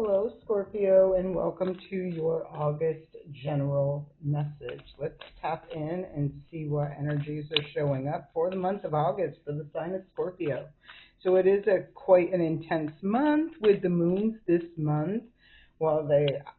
Hello, Scorpio, and welcome to your August general message. Let's tap in and see what energies are showing up for the month of August for the sign of Scorpio. So it is a quite an intense month with the moons this month. Well,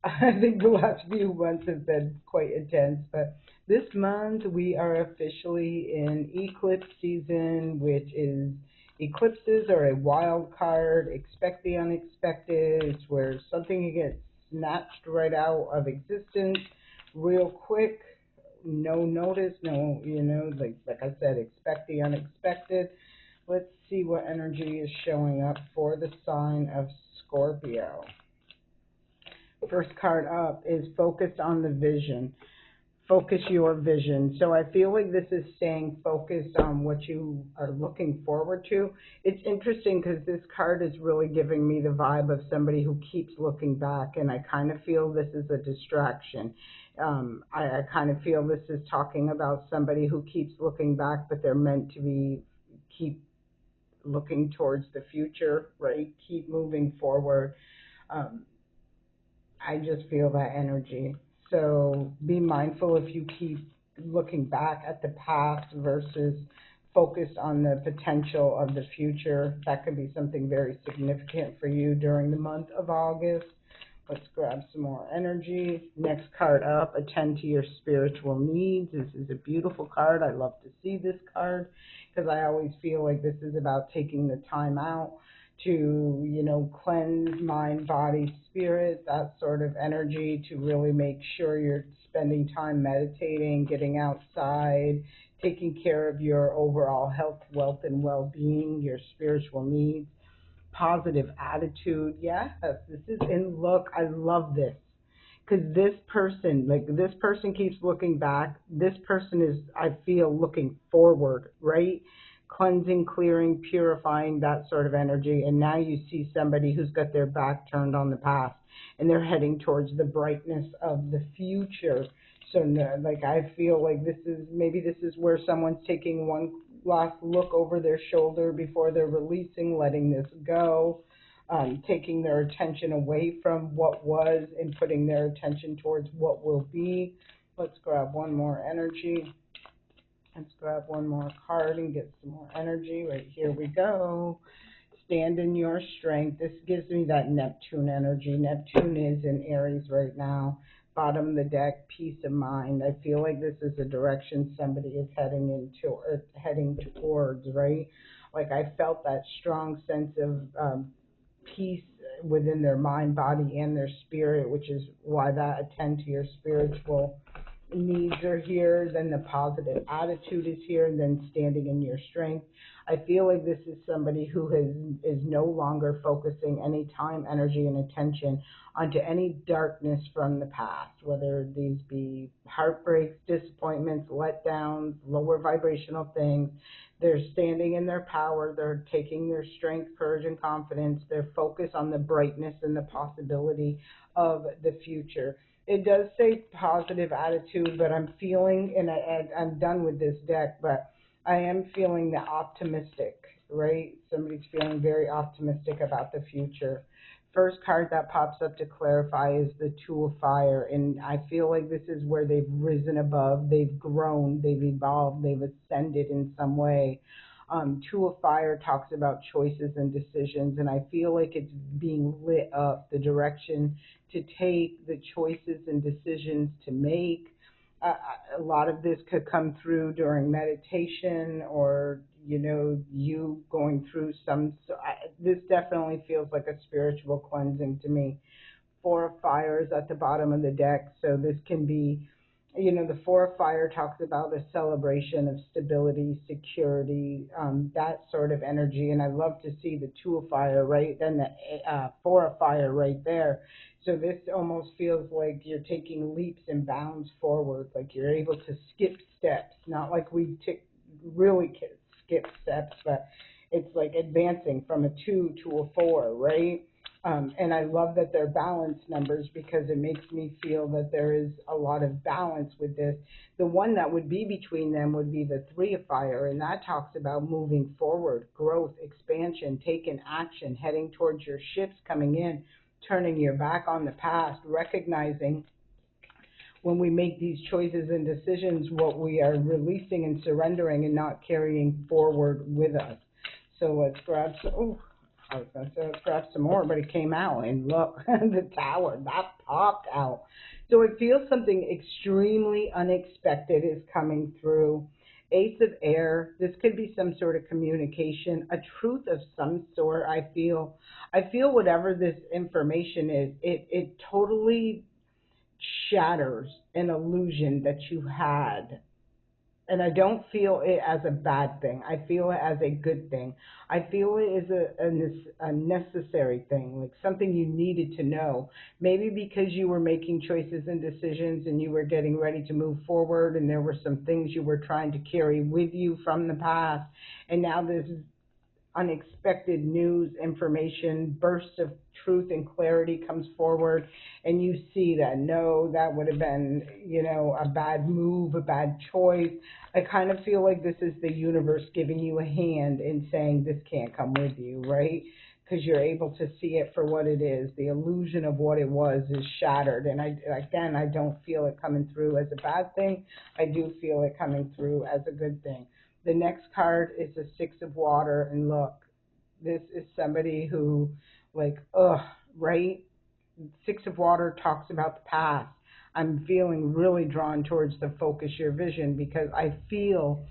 I think the last few months have been quite intense, but this month we are officially in eclipse season, which is eclipses are a wild card. Expect the unexpected. It's where something gets snatched right out of existence real quick. No notice, no, like I said, expect the unexpected. Let's see what energy is showing up for the sign of Scorpio. First card up is focused on the vision. Focus your vision. So I feel like this is staying focused on what you are looking forward to. It's interesting because this card is really giving me the vibe of somebody who keeps looking back, and I kind of feel this is a distraction. I kind of feel this is talking about somebody who keeps looking back, but they're meant to be keep looking towards the future, right? Keep moving forward. Um, I just feel that energy. So be mindful if you keep looking back at the past versus focused on the potential of the future. That could be something very significant for you during the month of August. Let's grab some more energy. Next card up, attend to your spiritual needs. This is a beautiful card. I love to see this card because I always feel like this is about taking the time out to, cleanse mind, body, spirit, that sort of energy to really make sure you're spending time meditating, getting outside, taking care of your overall health, wealth, and well-being, your spiritual needs, positive attitude. Yes, this is in look. I love this because this person keeps looking back. This person is, I feel, looking forward, right? Cleansing, clearing, purifying, that sort of energy. And now you see somebody who's got their back turned on the past and they're heading towards the brightness of the future. So, no, like, I feel like this is where someone's taking one last look over their shoulder before they're releasing, letting this go, taking their attention away from what was and putting their attention towards what will be. Let's grab one more energy. Let's grab one more card and get some more energy. Right, here we go. Stand in your strength. This gives me that Neptune energy. Neptune is in Aries right now. Bottom of the deck, peace of mind. I feel like this is a direction somebody is heading into or heading towards, right? Like I felt that strong sense of peace within their mind, body, and their spirit, which is why that attend to your spiritual needs are here, then the positive attitude is here, and then standing in your strength. I feel like this is somebody who is no longer focusing any time, energy, and attention onto any darkness from the past, whether these be heartbreaks, disappointments, letdowns, lower vibrational things. They're standing in their power. They're taking their strength, courage, and confidence. They're focused on the brightness and the possibility of the future. It does say positive attitude, but I'm feeling, and I'm done with this deck, but I am feeling the optimistic, right? Somebody's feeling very optimistic about the future. First card that pops up to clarify is the Two of Fire, and I feel like this is where they've risen above, they've grown, they've evolved, they've ascended in some way. Two of Fire talks about choices and decisions, and I feel like it's being lit up, the direction to take, the choices and decisions to make. A lot of this could come through during meditation or, you going through this definitely feels like a spiritual cleansing to me. Four of Fire is at the bottom of the deck, so this can be, the Four of Fire talks about a celebration of stability, security, that sort of energy, and I love to see the Two of Fire right then, the Four of Fire right there. So this almost feels like you're taking leaps and bounds forward, like you're able to skip steps, not like we really skip steps, but it's like advancing from a two to a four, right? And I love that they're balanced numbers because it makes me feel that there is a lot of balance with this. The one that would be between them would be the Three of Fire, and that talks about moving forward, growth, expansion, taking action, heading towards your ships coming in, turning your back on the past, recognizing when we make these choices and decisions, what we are releasing and surrendering and not carrying forward with us. So let's grab some. Oh, I was going to say let's grab some more, but it came out, and look, the tower that popped out. So it feels something extremely unexpected is coming through. Ace of Air. This could be some sort of communication, a truth of some sort. I feel whatever this information is, it totally shatters an illusion that you had. And I don't feel it as a bad thing. I feel it as a good thing. I feel it is a necessary thing, like something you needed to know. Maybe because you were making choices and decisions and you were getting ready to move forward, and there were some things you were trying to carry with you from the past. And now this unexpected news, information, burst of truth and clarity comes forward, and you see that, no, that would have been, a bad move, a bad choice. I kind of feel like this is the universe giving you a hand and saying this can't come with you, right? Because you're able to see it for what it is. The illusion of what it was is shattered. And I don't feel it coming through as a bad thing. I do feel it coming through as a good thing. The next card is a Six of Water, and look, this is somebody who, like, right? Six of Water talks about the past. I'm feeling really drawn towards the focus your vision, because I feel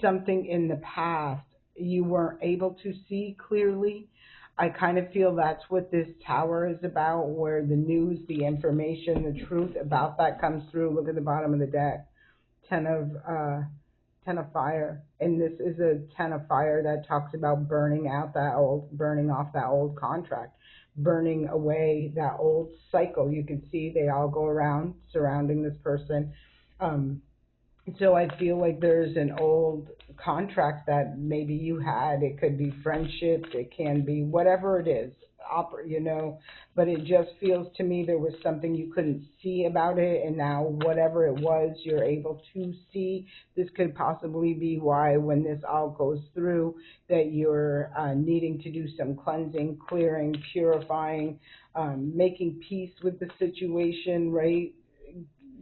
something in the past you weren't able to see clearly. I kind of feel that's what this tower is about, where the news, the information, the truth about that comes through. Look at the bottom of the deck. Ten of Ten of Fire, and this is a Ten of Fire that talks about burning off that old contract, burning away that old cycle. You can see they all go around surrounding this person. Um, so I feel like there's an old contract that maybe you had. It could be friendships, it can be whatever it is, but it just feels to me there was something you couldn't see about it, and now whatever it was, you're able to see. This could possibly be why, when this all goes through, that you're needing to do some cleansing, clearing, purifying, making peace with the situation, right?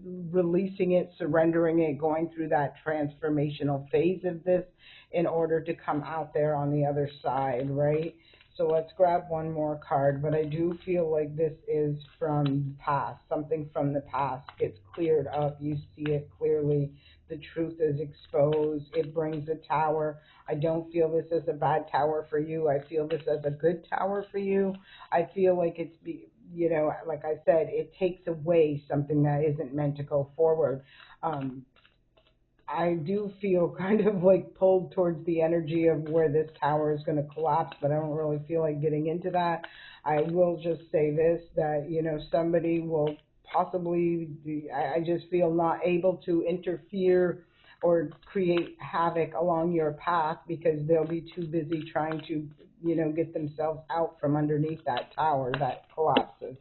Releasing it, surrendering it, going through that transformational phase of this in order to come out there on the other side, right? So let's grab one more card, but I do feel like this is from the past. Something from the past gets cleared up. You see it clearly. The truth is exposed. It brings a tower. I don't feel this as a bad tower for you. I feel this as a good tower for you. I feel like like I said, it takes away something that isn't meant to go forward. Um, I do feel kind of like pulled towards the energy of where this tower is going to collapse, but I don't really feel like getting into that. I will just say this, that, somebody will possibly, I just feel not able to interfere or create havoc along your path, because they'll be too busy trying to, get themselves out from underneath that tower that collapses.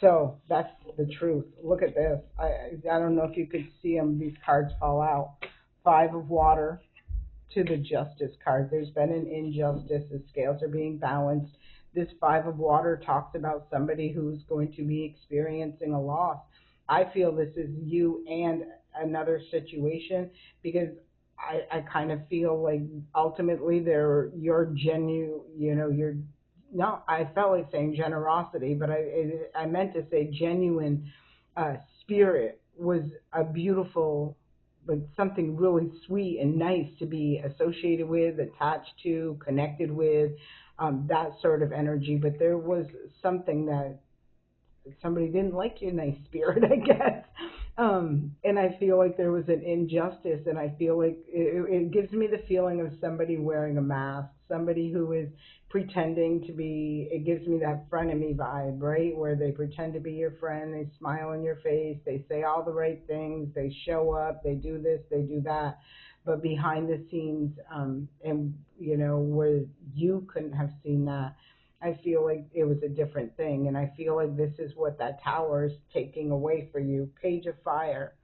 So that's the truth. Look at this. I don't know if you could see them. These cards fall out. Five of Water to the Justice card. There's been an injustice. The scales are being balanced. This Five of Water talks about somebody who's going to be experiencing a loss. I feel this is you and another situation, because I kind of feel like ultimately they're your genuine, your no, I felt like saying generosity, but I meant to say genuine spirit was a beautiful, like something really sweet and nice to be associated with, attached to, connected with, that sort of energy. But there was something that somebody didn't like your nice spirit, I guess. And I feel like there was an injustice, and I feel like it gives me the feeling of somebody wearing a mask, somebody who is pretending to be, it gives me that frenemy vibe, right? Where they pretend to be your friend, they smile in your face, they say all the right things, they show up, they do this, they do that. But behind the scenes, and, where you couldn't have seen that, I feel like it was a different thing, and I feel like this is what that tower is taking away for you. Page of Fire.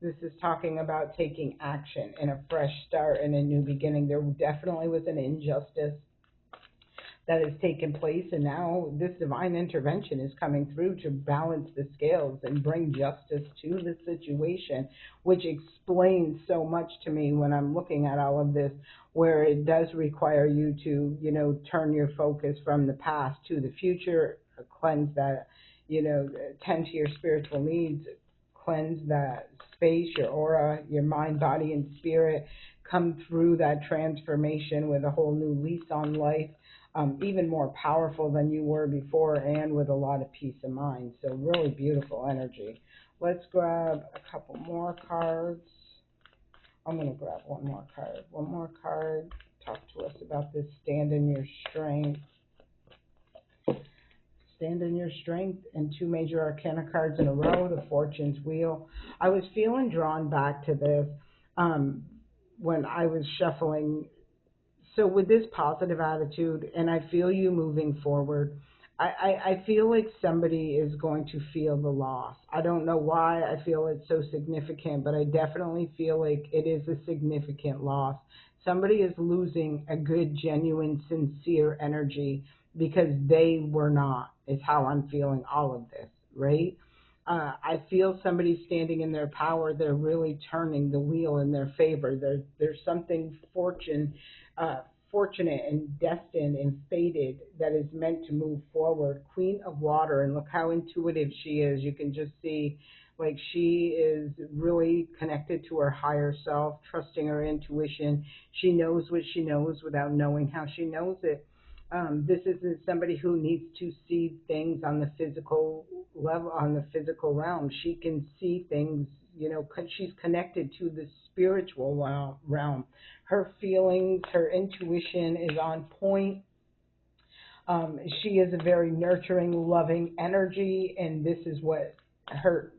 This is talking about taking action and a fresh start and a new beginning. There definitely was an injustice. that has taken place, and now this divine intervention is coming through to balance the scales and bring justice to the situation, which explains so much to me when I'm looking at all of this, where it does require you to, turn your focus from the past to the future, cleanse that, tend to your spiritual needs, cleanse that space, your aura, your mind, body, and spirit, come through that transformation with a whole new lease on life, even more powerful than you were before, and with a lot of peace of mind. So really beautiful energy. Let's grab a couple more cards. I'm going to grab one more card. One more card. Talk to us about this stand in your strength. Stand in your strength, and two major arcana cards in a row, the Fortune's Wheel. I was feeling drawn back to this um, when I was shuffling. So with this positive attitude, and I feel you moving forward, I feel like somebody is going to feel the loss. I don't know why I feel it's so significant, but I definitely feel like it is a significant loss. Somebody is losing a good, genuine, sincere energy because they were not, is how I'm feeling all of this, right? I feel somebody standing in their power. They're really turning the wheel in their favor. There's something uh, fortunate and destined and fated that is meant to move forward. Queen of Water, and look how intuitive she is. You can just see, like, she is really connected to her higher self, trusting her intuition. She knows what she knows without knowing how she knows it. This isn't somebody who needs to see things on the physical level, on the physical realm. She can see things, she's connected to the spiritual realm. Her feelings, her intuition is on point. She is a very nurturing, loving energy, and this is what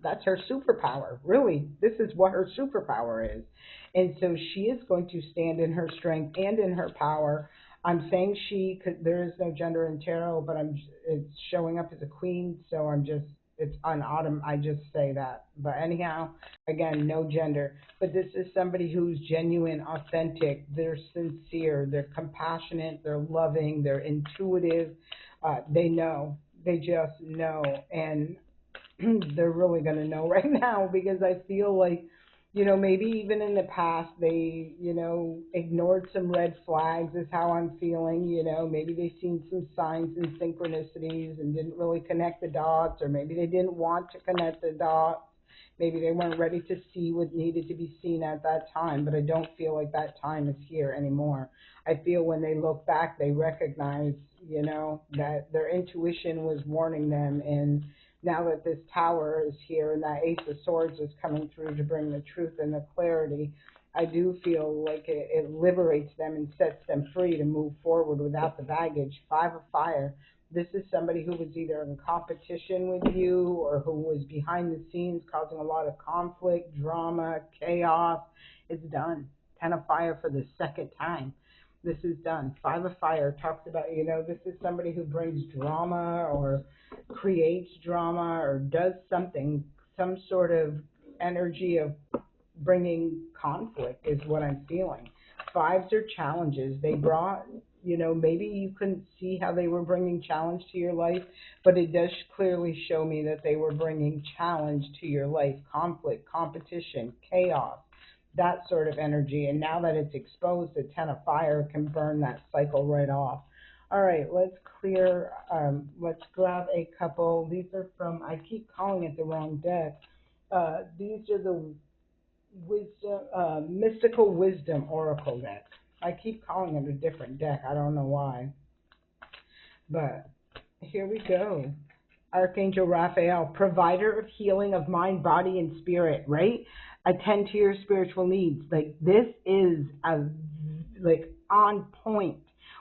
that's her superpower. Really, this is what her superpower is. And so she is going to stand in her strength and in her power. I'm saying she could, there is no gender in tarot, but it's showing up as a queen, so it's on autumn. I just say that. But anyhow, again, no gender. But this is somebody who's genuine, authentic, they're sincere, they're compassionate, they're loving, they're intuitive. They know, they just know, and they're really going to know right now, because I feel like, maybe even in the past they, ignored some red flags, is how I'm feeling. Maybe they've seen some signs and synchronicities and didn't really connect the dots, or maybe they didn't want to connect the dots. Maybe they weren't ready to see what needed to be seen at that time, but I don't feel like that time is here anymore. I feel when they look back, they recognize, that their intuition was warning them, and now that this tower is here and that Ace of Swords is coming through to bring the truth and the clarity, I do feel like it liberates them and sets them free to move forward without the baggage. Five of Fire. This is somebody who was either in competition with you or who was behind the scenes causing a lot of conflict, drama, chaos. It's done. Ten of Fire for the second time. This is done. Five of Fire talks about, this is somebody who brings drama or creates drama or does something, some sort of energy of bringing conflict is what I'm feeling. Fives are challenges. They brought, maybe you couldn't see how they were bringing challenge to your life, but it does clearly show me that they were bringing challenge to your life, conflict, competition, chaos, that sort of energy. And now that it's exposed, the Ten of Fire can burn that cycle right off. All right, let's clear, let's grab a couple. These are from, I keep calling it the wrong deck. These are the Mystical Wisdom Oracle deck. I keep calling it a different deck. I don't know why. But here we go. Archangel Raphael, provider of healing of mind, body, and spirit, right? Attend to your spiritual needs. Like, this is on point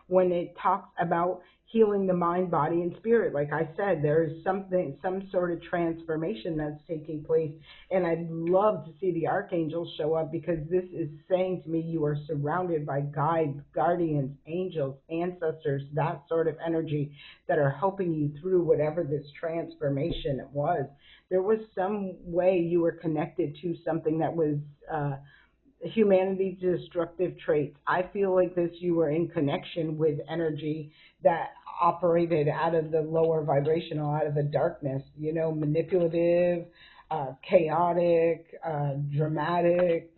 when it talks about healing the mind, body, and spirit. Like I said, there is some sort of transformation that's taking place, and I'd love to see the archangels show up, because this is saying to me you are surrounded by guides, guardians, angels, ancestors, that sort of energy that are helping you through whatever this transformation was. There was some way you were connected to something that was humanity's destructive traits. I feel like this, you were in connection with energy that operated out of the lower vibrational, out of the darkness, manipulative, chaotic, dramatic,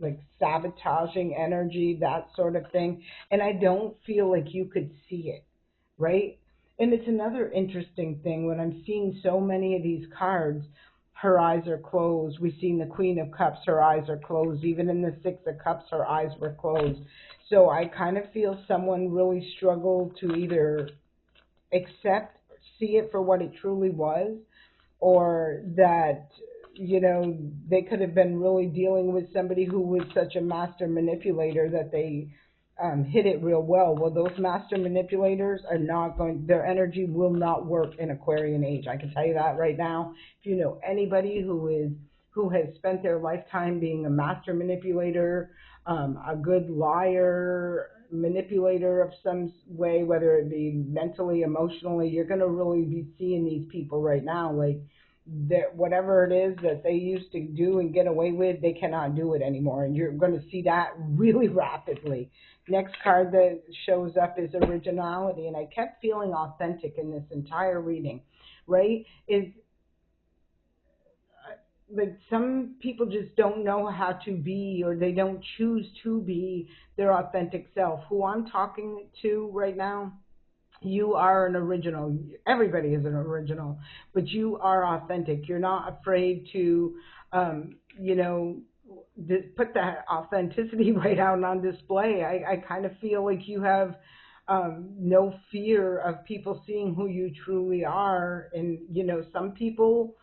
like sabotaging energy, that sort of thing. And I don't feel like you could see it, right? And it's another interesting thing when I'm seeing so many of these cards, her eyes are closed. We've seen the Queen of Cups, her eyes are closed. Even in the Six of Cups, her eyes were closed. So I kind of feel someone really struggled to either accept, see it for what it truly was, or that they could have been really dealing with somebody who was such a master manipulator that they hit it real well. Well, those master manipulators are not going, their energy will not work in Aquarian age. I can tell you that right now. If you know anybody who has spent their lifetime being a master manipulator, a good liar, manipulator of some way, whether it be mentally, emotionally, you're going to really be seeing these people right now. Like, that whatever it is that they used to do and get away with, they cannot do it anymore. And you're going to see that really rapidly. Next card that shows up is originality. And I kept feeling authentic in this entire reading, right? Is like some people just don't know how to be, or they don't choose to be their authentic self. Who I'm talking to right now, you are an original. Everybody is an original, but you are authentic. You're not afraid to, you know, put that authenticity right out on display. I kind of feel like you have no fear of people seeing who you truly are. And, some people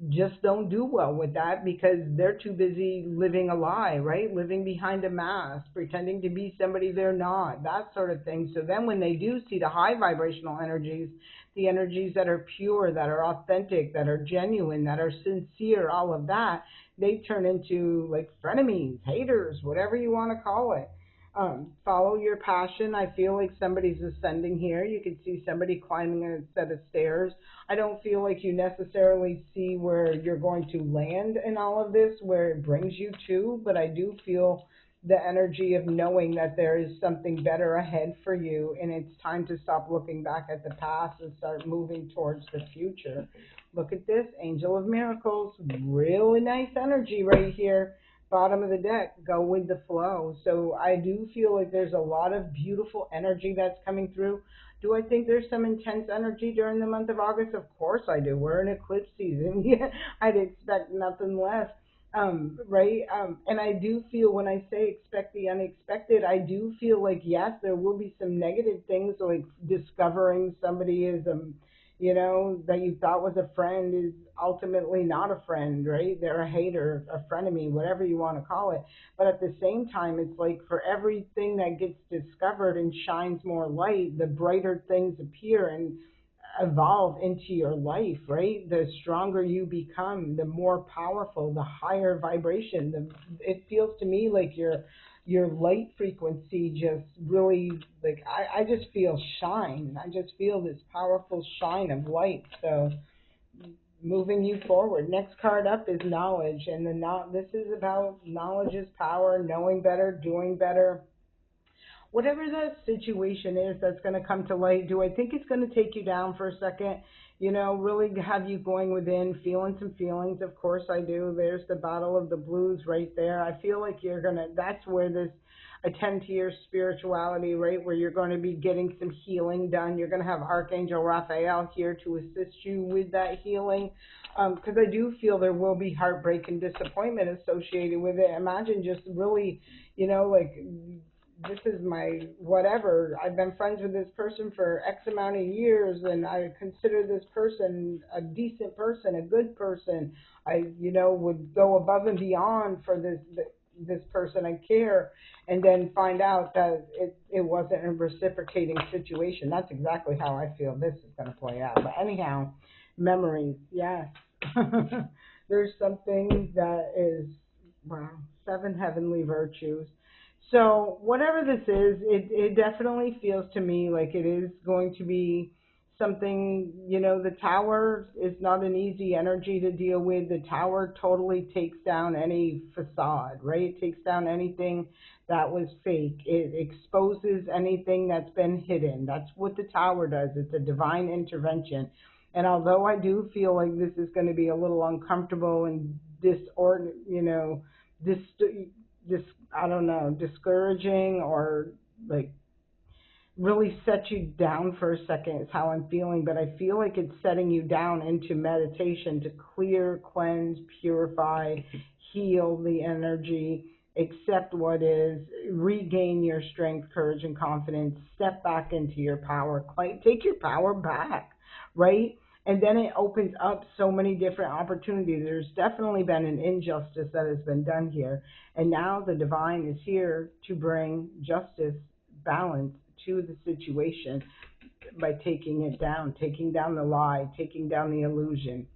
just don't do well with that because they're too busy living a lie, right? Living behind a mask, pretending to be somebody they're not, that sort of thing. So then when they do see the high vibrational energies, the energies that are pure, that are authentic, that are genuine, that are sincere, all of that, they turn into like frenemies, haters, whatever you want to call it. Follow your passion. I feel like somebody's ascending here. You can see somebody climbing a set of stairs. I don't feel like you necessarily see where you're going to land in all of this, where it brings you to, but I do feel the energy of knowing that there is something better ahead for you, and it's time to stop looking back at the past and start moving towards the future. Look at this, Angel of Miracles, really nice energy right here. Bottom of the deck, go with the flow. So I do feel like there's a lot of beautiful energy that's coming through. Do I think there's some intense energy during the month of August? Of course I do. We're in eclipse season. Yeah, I'd expect nothing less. Right? And I do feel, when I say expect the unexpected, I do feel like, yes, there will be some negative things, like discovering somebody is that you thought was a friend is ultimately not a friend, right? They're a hater, a frenemy, whatever you want to call it. But at the same time, it's like for everything that gets discovered and shines more light, the brighter things appear and evolve into your life, right? The stronger you become, the more powerful, the higher vibration. It feels to me like your light frequency just really, like, I just feel shine. I just feel this powerful shine of light. So moving you forward. Next card up is knowledge, and this is about knowledge is power, knowing better, doing better. Whatever the situation is that's going to come to light, do I think it's going to take you down for a second? Really have you going within, feeling some feelings? Of course I do. There's the Battle of the Blues right there. I feel like that's where this, attend to your spirituality, right? Where you're going to be getting some healing done. You're going to have Archangel Raphael here to assist you with that healing. Because I do feel there will be heartbreak and disappointment associated with it. Imagine just really, like, this is my whatever. I've been friends with this person for X amount of years, and I consider this person a decent person, a good person. I, would go above and beyond for this person. I care, and then find out that it wasn't a reciprocating situation. That's exactly how I feel this is going to play out. But anyhow, memories, yes. There's something that is, wow, 7 heavenly virtues. So whatever this is, it definitely feels to me like it is going to be something, you know, the tower is not an easy energy to deal with. The tower totally takes down any facade, right? It takes down anything that was fake. It exposes anything that's been hidden. That's what the tower does. It's a divine intervention. And although I do feel like this is going to be a little uncomfortable and you know, dis, dis, I don't know, discouraging or like really set you down for a second is how I'm feeling, but I feel like it's setting you down into meditation to clear, cleanse, purify, heal the energy, accept what is, regain your strength, courage, and confidence, step back into your power, take your power back, right? And then it opens up so many different opportunities. There's definitely been an injustice that has been done here. And now the divine is here to bring justice, balance to the situation by taking it down, taking down the lie, taking down the illusion,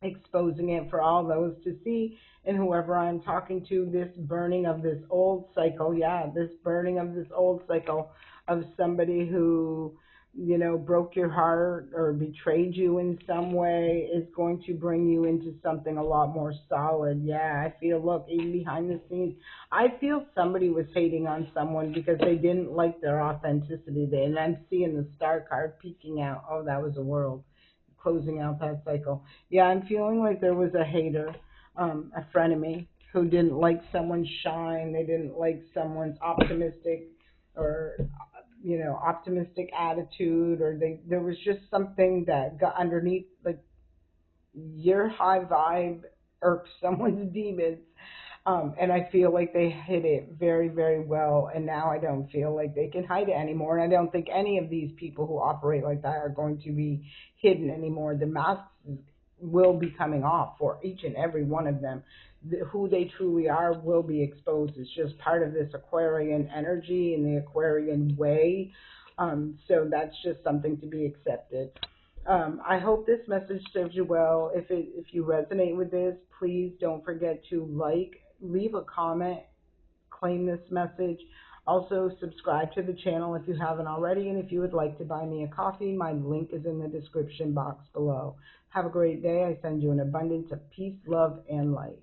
exposing it for all those to see. And whoever I'm talking to, this burning of this old cycle, this burning of this old cycle of somebody who, you know, broke your heart or betrayed you in some way is going to bring you into something a lot more solid. Yeah, I feel, look, even behind the scenes, I feel somebody was hating on someone because they didn't like their authenticity. And I'm seeing the star card peeking out. Oh, that was a world, closing out that cycle. Yeah, I'm feeling like there was a hater, a frenemy who didn't like someone's shine. They didn't like someone's optimistic or, you know, optimistic attitude, or there was just something that got underneath, like your high vibe irks someone's demons. And I feel like they hid it very, very well. And now I don't feel like they can hide it anymore. And I don't think any of these people who operate like that are going to be hidden anymore. The masks will be coming off for each and every one of them. Who they truly are will be exposed. It's just part of this Aquarian energy and the Aquarian way. So that's just something to be accepted. I hope this message serves you well. If you resonate with this, please don't forget to leave a comment, claim this message. Also, subscribe to the channel if you haven't already, and if you would like to buy me a coffee, my link is in the description box below. Have a great day. I send you an abundance of peace, love, and light.